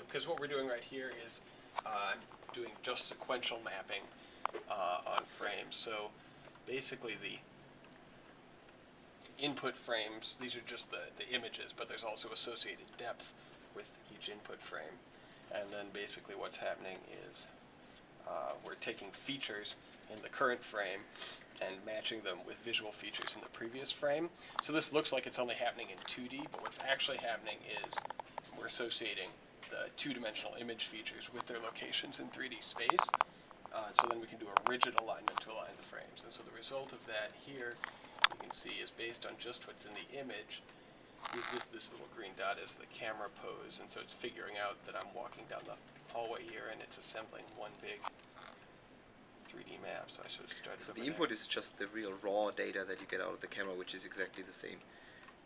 because what we're doing right here is I'm doing just sequential mapping on frames. So basically the input frames, these are just the images, but there's also associated depth with each input frame. And then basically what's happening is we're taking features in the current frame and matching them with visual features in the previous frame. So this looks like it's only happening in 2D, but what's actually happening is we're associating the two-dimensional image features with their locations in 3D space. So then we can do a rigid alignment to align the frames. And so the result of that here, you can see, is based on just what's in the image. This little green dot is the camera pose, and so it's figuring out that I'm walking down the hallway here, and it's assembling one big 3D map. So I sort of started over the input is just the real raw data that you get out of the camera, which is exactly the same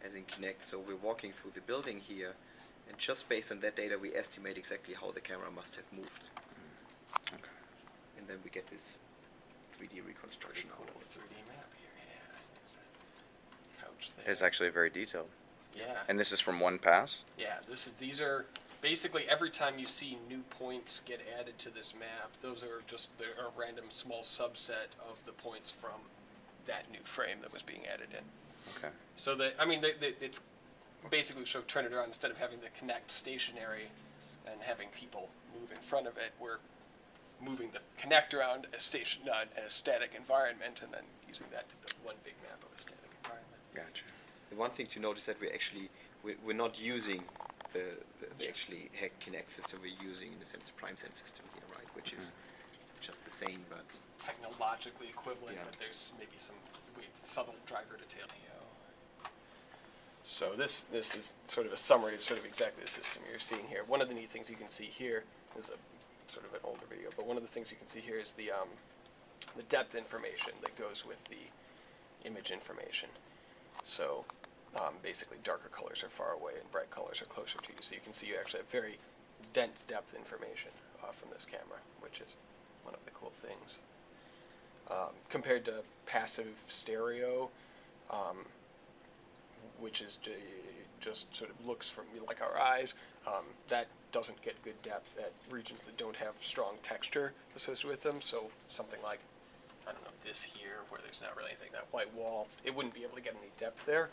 as in Kinect. So we're walking through the building here, and just based on that data, we estimate exactly how the camera must have moved. Okay. And then we get this 3D reconstruction out of it. 3D map here, yeah. There's a couch there. It's actually very detailed. Yeah. And this is from one pass? Yeah, these are basically every time you see new points get added to this map, those are just a random small subset of the points from that new frame that was being added in. Okay. So it's basically, so turn it around, instead of having the Kinect stationary and having people move in front of it, we're moving the Kinect around a static environment and then using that to build one big map of a static environment. Gotcha. The one thing to notice that we're not using the actually hacked Kinect system. We're using, in a sense, the PrimeSense system here, right? Which is just the same, but Technologically equivalent, yeah. but there's maybe some subtle driver detail. So this is sort of a summary of sort of exactly the system you're seeing here. One of the neat things you can see here is a sort of an older video, but one of the things you can see here is the depth information that goes with the image information. So basically darker colors are far away and bright colors are closer to you. So you can see you actually have very dense depth information from this camera, which is one of the cool things. Compared to passive stereo, which is just sort of looks from like our eyes, that doesn't get good depth at regions that don't have strong texture associated with them. So something like, I don't know, this here, where there's not really anything, that white wall, it wouldn't be able to get any depth there,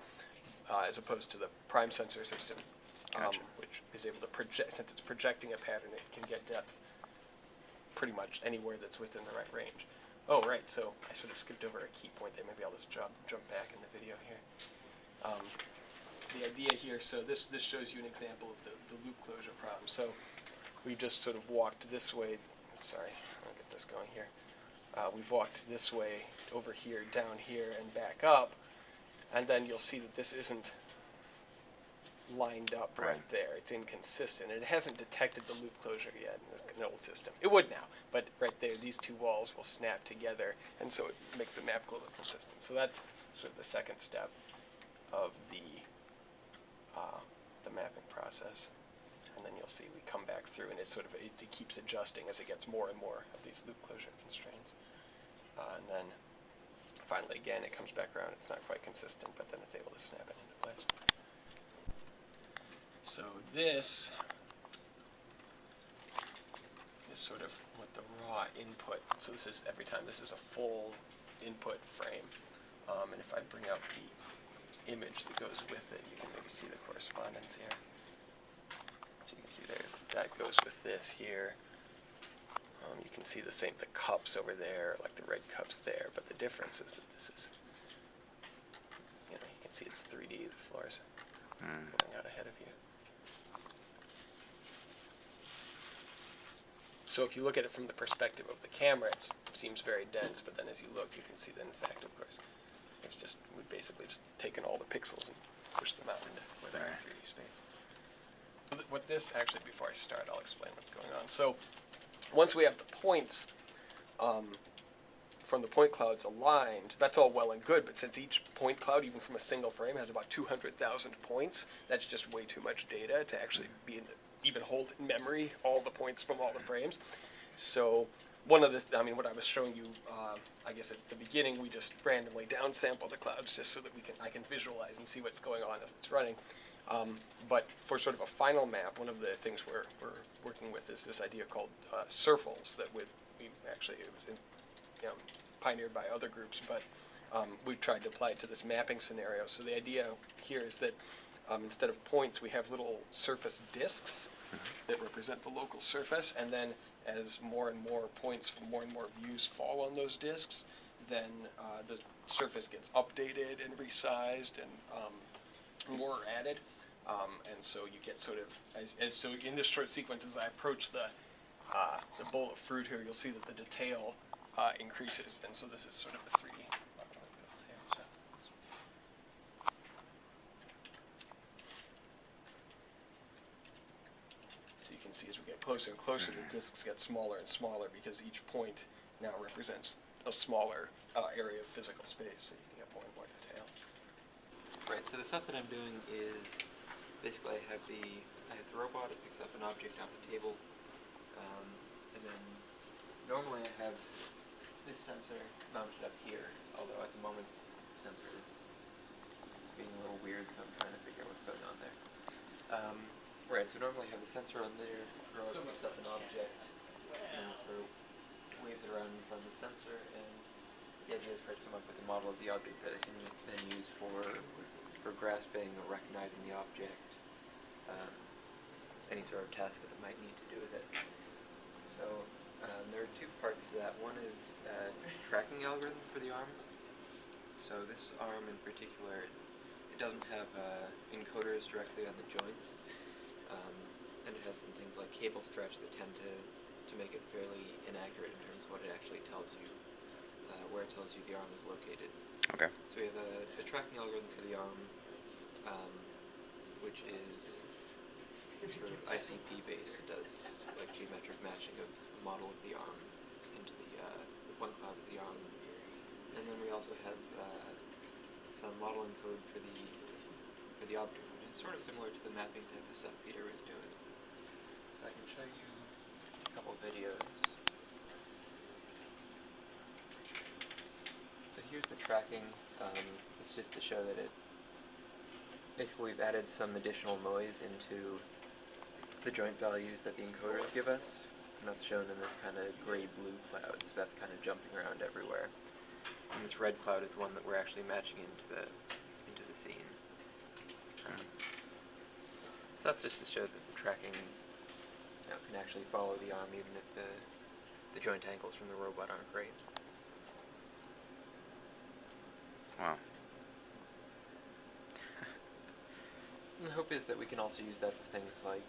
as opposed to the prime sensor system, Gotcha. which is able to project, since it's projecting a pattern, it can get depth pretty much anywhere that's within the right range. Oh, right, so I sort of skipped over a key point there. Maybe I'll just jump back in the video here. The idea here, so this shows you an example of the loop closure problem. So we just sort of walked this way. Sorry, I'll get this going here. We've walked this way, over here, down here, and back up. And then you'll see that this isn't lined up right there. It's inconsistent. It hasn't detected the loop closure yet in the old system. It would now, but right there, these two walls will snap together, and so it makes the map look consistent. So that's sort of the second step of the mapping process. And then you'll see we come back through, and it keeps adjusting as it gets more and more of these loop closure constraints. And then finally, again, it comes back around. It's not quite consistent, but then it's able to snap it into place. So this is sort of what the raw input. So this is every time this is a full input frame. And if I bring up the image that goes with it, you can maybe see the correspondence here. So you can see that goes with this here. You can see the cups over there, like the red cups there, but the difference is that this is, you can see it's 3D, the floors going out ahead of you. So if you look at it from the perspective of the camera, it seems very dense, but then as you look, you can see that in fact, of course, we've basically just taken all the pixels and pushed them out into where they're in 3D space. What this, actually, before I start, I'll explain what's going on. So once we have the points from the point clouds aligned, that's all well and good, but since each point cloud, even from a single frame, has about 200,000 points, that's just way too much data to actually even hold in memory all the points from all the frames. So what I was showing you, I guess at the beginning, we just randomly downsample the clouds just so that I can visualize and see what's going on as it's running. But for sort of a final map, one of the things we're working with is this idea called circles that we actually, it was pioneered by other groups, but we've tried to apply it to this mapping scenario. So the idea here is that instead of points, we have little surface disks that represent the local surface, and then as more and more points from more and more views fall on those disks, then the surface gets updated and resized, and more are added. And so you get sort of, so in this short sequence, as I approach the bowl of fruit here, you'll see that the detail increases, and so this is sort of the 3D. So you can see as we get closer and closer, the disks get smaller and smaller because each point now represents a smaller area of physical space, so you can get more and more detail. Right, so the stuff that I'm doing is basically I have the robot. It picks up an object off the table, and then normally I have this sensor mounted up here, although at the moment the sensor is being a little weird, so I'm trying to figure out what's going on there. Right, so normally I have the sensor on there, the robot picks up an object, and sort of waves it around in front of the sensor, and the idea is for it to come up with a model of the object that it can then use for grasping or recognizing the object, any sort of task that it might need to do with it. So there are 2 parts to that. One is a tracking algorithm for the arm. So this arm in particular, it doesn't have encoders directly on the joints, and it has some things like cable stretch that tend to make it fairly inaccurate in terms of what it actually tells you, where it tells you the arm is located. Okay. So we have a tracking algorithm for the arm, which is sort of ICP based. It does like geometric matching of a model of the arm into the point cloud of the arm. And then we also have some modeling code for the object, which is sort of similar to the mapping type of stuff Peter was doing. So I can show you a couple videos. So here's the tracking. It's just to show that basically we've added some additional noise into the joint values that the encoders give us, and that's shown in this kind of gray-blue cloud, so that's kind of jumping around everywhere. And this red cloud is the one that we're actually matching into the scene. So that's just to show that the tracking can actually follow the arm even if the joint angles from the robot aren't great. Wow. And the hope is that we can also use that for things like,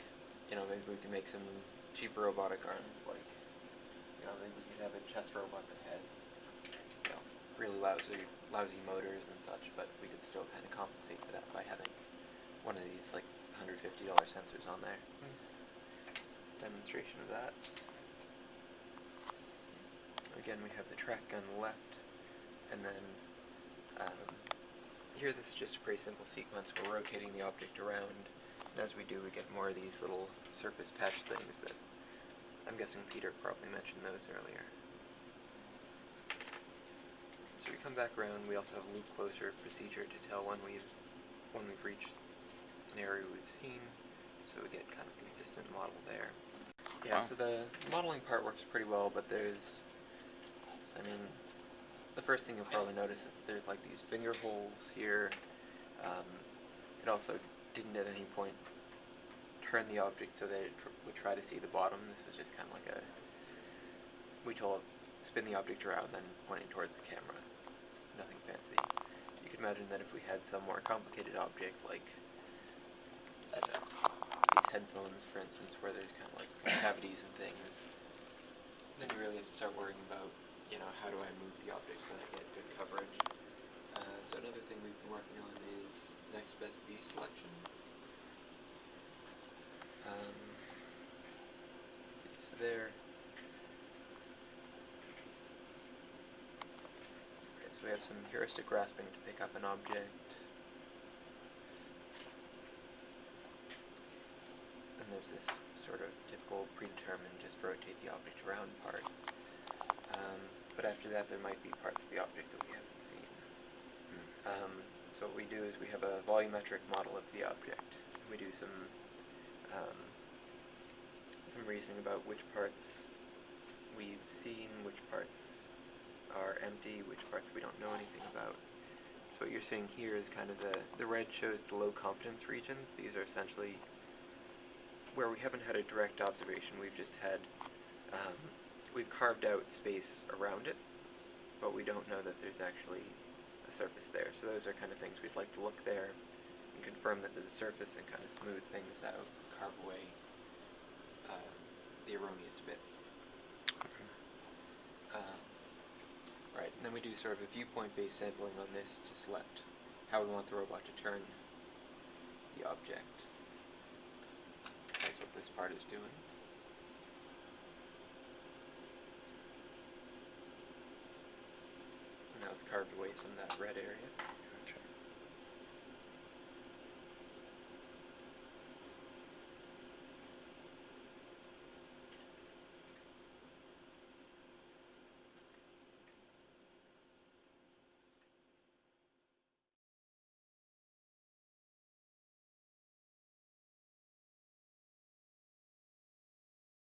maybe we can make some cheaper robotic arms, like, maybe we could have a chest robot that had, really lousy motors and such, but we could still kind of compensate for that by having one of these, like, $150 sensors on there. Demonstration of that. Again, we have the track on the left, and then here this is just a pretty simple sequence. We're rotating the object around, and as we do, we get more of these little surface patch things that I'm guessing Peter probably mentioned those earlier. So we come back around. We also have a loop closure procedure to tell when we've reached an area we've seen, so we get kind of a consistent model there. Yeah, so the modeling part works pretty well, but there's, the first thing you'll probably notice is there's like these finger holes here. It also didn't at any point turn the object so that it would try to see the bottom. This was just kind of like we told it spin the object around then pointing towards the camera. Nothing fancy. You could imagine that if we had some more complicated object like these headphones, for instance, where there's kind of like cavities and things, then you really have to start worrying about, how do I move the object so that I get good coverage. So another thing we've been working on is next best view selection. Let's see, so there. Okay, so we have some heuristic grasping to pick up an object. And there's this sort of typical predetermined just rotate the object around part. But after that there might be parts of the object that we haven't seen. So what we do is we have a volumetric model of the object. we do some reasoning about which parts we've seen, which parts are empty, which parts we don't know anything about. So what you're seeing here is kind of the red shows the low confidence regions. These are essentially where we haven't had a direct observation. We've just had, we've carved out space around it, but we don't know that there's actually a surface there. So those are kind of things we'd like to look there and confirm that there's a surface and kind of smooth things out, carve away the erroneous bits. Right, and then we do sort of a viewpoint-based sampling on this to select how we want the robot to turn the object. That's what this part is doing. Now it's carved away from that red area.